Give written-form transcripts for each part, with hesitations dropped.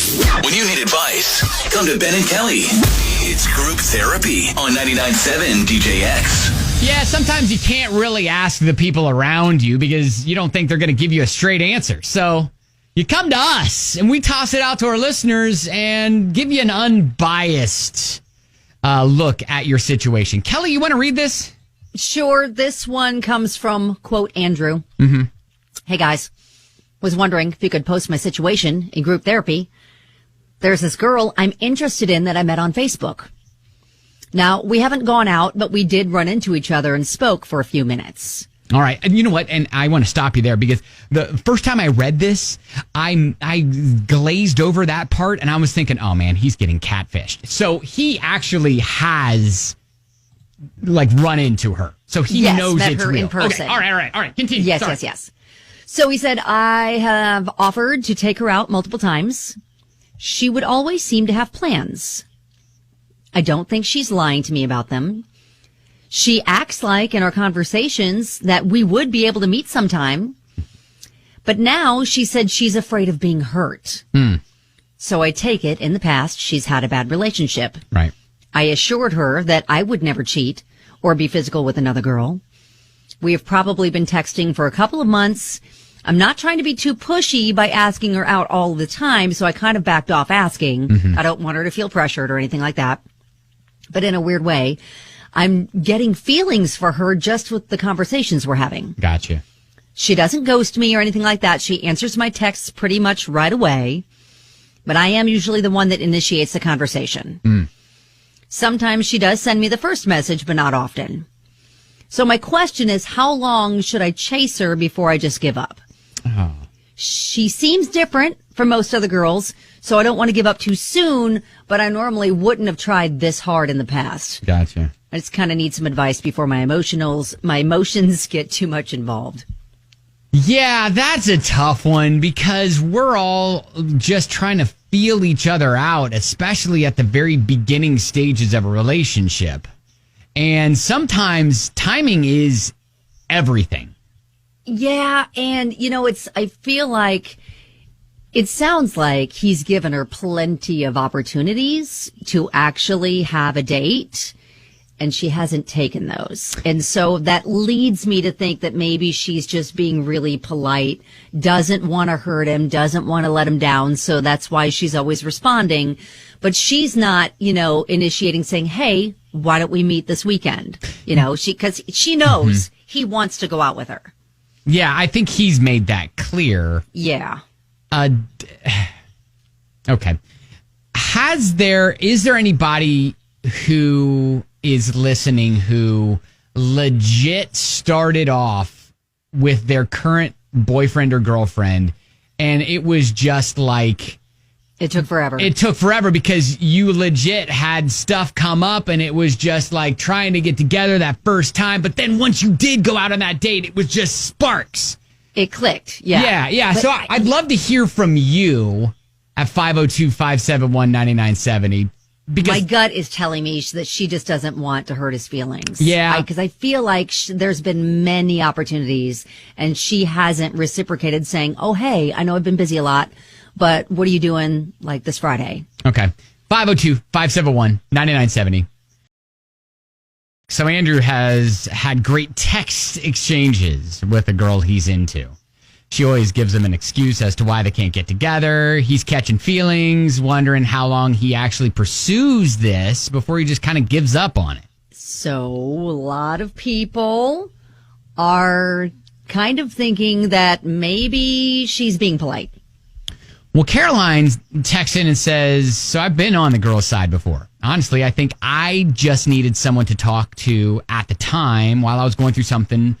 When you need advice, come to Ben and Kelly. It's Group Therapy on 99.7 DJX. Yeah, sometimes you can't really ask the people around you because you don't think they're going to give you a straight answer. So you come to us and we toss it out to our listeners and give you an unbiased look at your situation. Kelly, you want to read this? Sure. This one comes from, quote, Andrew. Hey, guys. Was wondering if you could post my situation in group therapy. There's this girl I'm interested in that I met on Facebook. Now, we haven't gone out, but we did run into each other and spoke for a few minutes. All right. And you know what? And I want to stop you there because the first time I read this, I glazed over that part and I was thinking, oh man, he's getting catfished. So he actually has run into her. So he knows met it's her real. in person. Okay. All right. Continue. Yes, Sorry. yes. So he said, I have offered to take her out multiple times. She would always seem to have plans. I don't think she's lying to me about them. She acts like in our conversations that we would be able to meet sometime. But now she said she's afraid of being hurt. So I take it in the past she's had a bad relationship. Right. I assured her that I would never cheat or be physical with another girl. We have probably been texting for a couple of months. I'm not trying to be too pushy by asking her out all the time, so I kind of backed off asking. I don't want her to feel pressured or anything like that. But in a weird way, I'm getting feelings for her just with the conversations we're having. Gotcha. She doesn't ghost me or anything like that. She answers my texts pretty much right away. But I am usually the one that initiates the conversation. Sometimes she does send me the first message, but not often. So my question is, how long should I chase her before I just give up? Oh. She seems different from most other girls, so I don't want to give up too soon, but I normally wouldn't have tried this hard in the past. Gotcha. I just kind of need some advice before my emotions get too much involved. Yeah, that's a tough one because we're all just trying to feel each other out, especially at the very beginning stages of a relationship. And sometimes timing is everything. Yeah, and I feel like it sounds like he's given her plenty of opportunities to actually have a date, and she hasn't taken those. And so that leads me to think that maybe she's just being really polite, doesn't want to hurt him, doesn't want to let him down, so that's why she's always responding. But she's not, initiating saying, hey, why don't we meet this weekend? Because she knows he wants to go out with her. Yeah, I think he's made that clear. Yeah. Okay. Is there anybody who is listening who legit started off with their current boyfriend or girlfriend and it was just like... It took forever. It took forever because you legit had stuff come up and it was just like trying to get together that first time. But then once you did go out on that date, it was just sparks. It clicked. Yeah. Yeah. So I'd love to hear from you at 502-571-9970. Because my gut is telling me that she just doesn't want to hurt his feelings. Yeah. Because I feel like there's been many opportunities and she hasn't reciprocated saying, oh, hey, I know I've been busy a lot, but what are you doing this Friday? Okay. 502-571-9970. So Andrew has had great text exchanges with a girl he's into. She always gives him an excuse as to why they can't get together. He's catching feelings, wondering how long he actually pursues this before he just kind of gives up on it. So a lot of people are kind of thinking that maybe she's being polite. Well, Caroline texts in and says, so I've been on the girl's side before. Honestly, I think I just needed someone to talk to at the time while I was going through something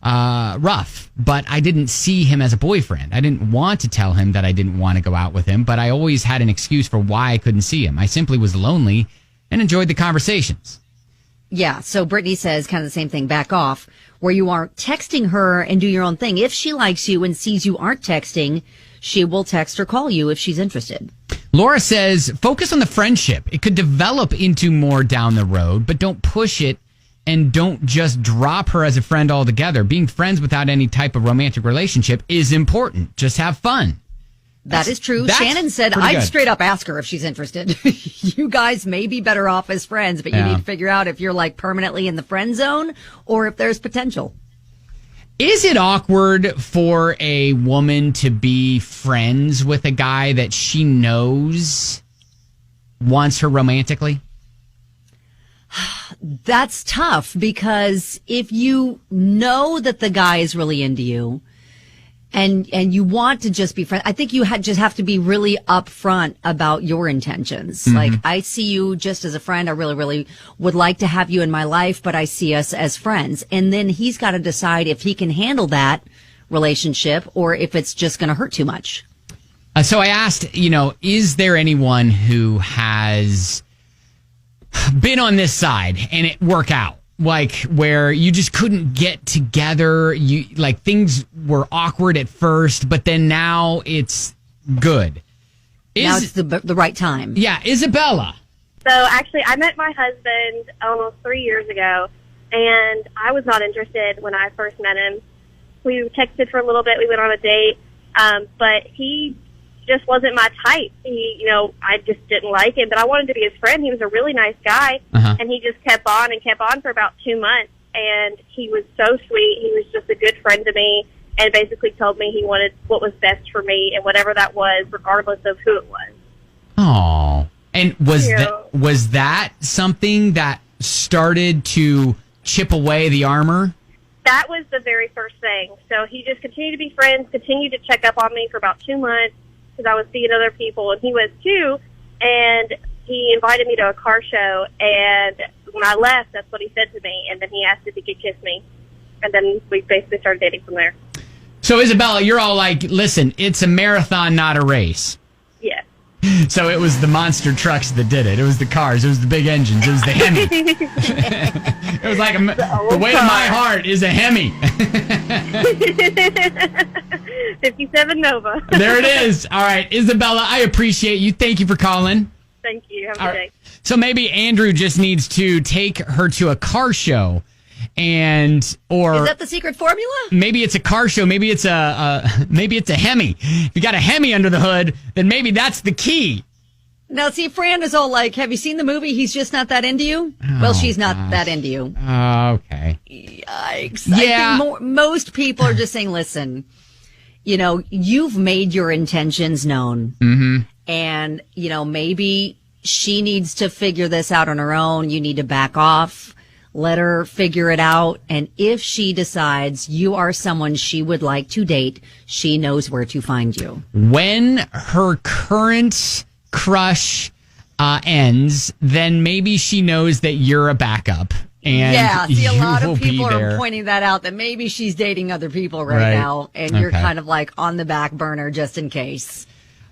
rough. But I didn't see him as a boyfriend. I didn't want to tell him that I didn't want to go out with him, but I always had an excuse for why I couldn't see him. I simply was lonely and enjoyed the conversations. Yeah, so Brittany says kind of the same thing, back off, where you aren't texting her and do your own thing. If she likes you and sees you aren't texting, she will text or call you if she's interested. Laura says, focus on the friendship. It could develop into more down the road, but don't push it and don't just drop her as a friend altogether. Being friends without any type of romantic relationship is important. Just have fun. That is true. That's Shannon said, pretty I'd good. straight up ask her if she's interested. You guys may be better off as friends, but you Yeah. need to figure out if you're like permanently in the friend zone or if there's potential. Is it awkward for a woman to be friends with a guy that she knows wants her romantically? That's tough because if you know that the guy is really into you and you want to just be friends, I think you just have to be really upfront about your intentions. Like, I see you just as a friend. I really, really would like to have you in my life, but I see us as friends. And then he's got to decide if he can handle that relationship or if it's just going to hurt too much. So I asked, is there anyone who has been on this side and it work out? Like where you just couldn't get together, things were awkward at first, but then now it's good. Now it's the right time. Yeah, Isabella. So actually, I met my husband almost 3 years ago, and I was not interested when I first met him. We texted for a little bit. We went on a date, but he just wasn't my type. I just didn't like him, but I wanted to be his friend. He was a really nice guy, and he just kept on for about 2 months, and he was so sweet. He was just a good friend to me and basically told me he wanted what was best for me and whatever that was, regardless of who it was. Oh, and was that something that started to chip away the armor? That was the very first thing. So he just continued to be friends, continued to check up on me for about 2 months because I was seeing other people, and he was too. And he invited me to a car show, and when I left, that's what he said to me. And then he asked if he could kiss me, and then we basically started dating from there. So Isabella, you're all like, listen, it's a marathon, not a race. Yes. So it was the monster trucks that did it. It was the cars. It was the big engines. It was the Hemi. It was like the weight of my heart is a Hemi. 57 Nova. There it is. All right, Isabella, I appreciate you. Thank you for calling. Thank you. Have a All good right. day. So maybe Andrew just needs to take her to a car show, Is that the secret formula? maybe it's a car show. Maybe it's a Hemi. If you got a Hemi under the hood, then maybe that's the key. Now, see, Fran is all like, have you seen the movie He's Just Not That Into You? Well, she's not that into you. Okay. Yikes. Yeah. I think most people are just saying, listen, you've made your intentions known. Mm-hmm. And, maybe she needs to figure this out on her own. You need to back off. Let her figure it out. And if she decides you are someone she would like to date, she knows where to find you. When her current crush ends, then maybe she knows that you're a backup. And yeah, see, a lot you will of be people there. are pointing that out, that maybe she's dating other people right now, and you're Okay. kind of like on the back burner just in case.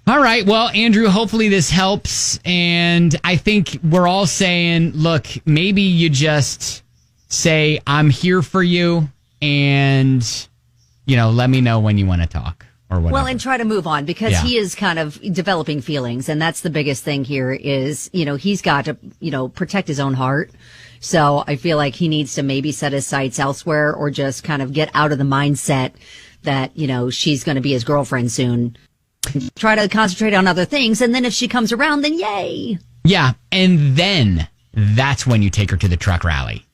All right. Well, Andrew, hopefully this helps. And I think we're all saying, look, maybe you just say, I'm here for you. And, let me know when you want to talk or whatever. Well, and try to move on because Yeah. he is kind of developing feelings. And that's the biggest thing here is, he's got to, protect his own heart. So I feel like he needs to maybe set his sights elsewhere or just kind of get out of the mindset that, she's going to be his girlfriend soon. Try to concentrate on other things. And then if she comes around, then yay. Yeah. And then that's when you take her to the truck rally.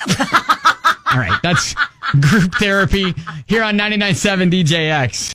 All right. That's Group Therapy here on 99.7 DJX.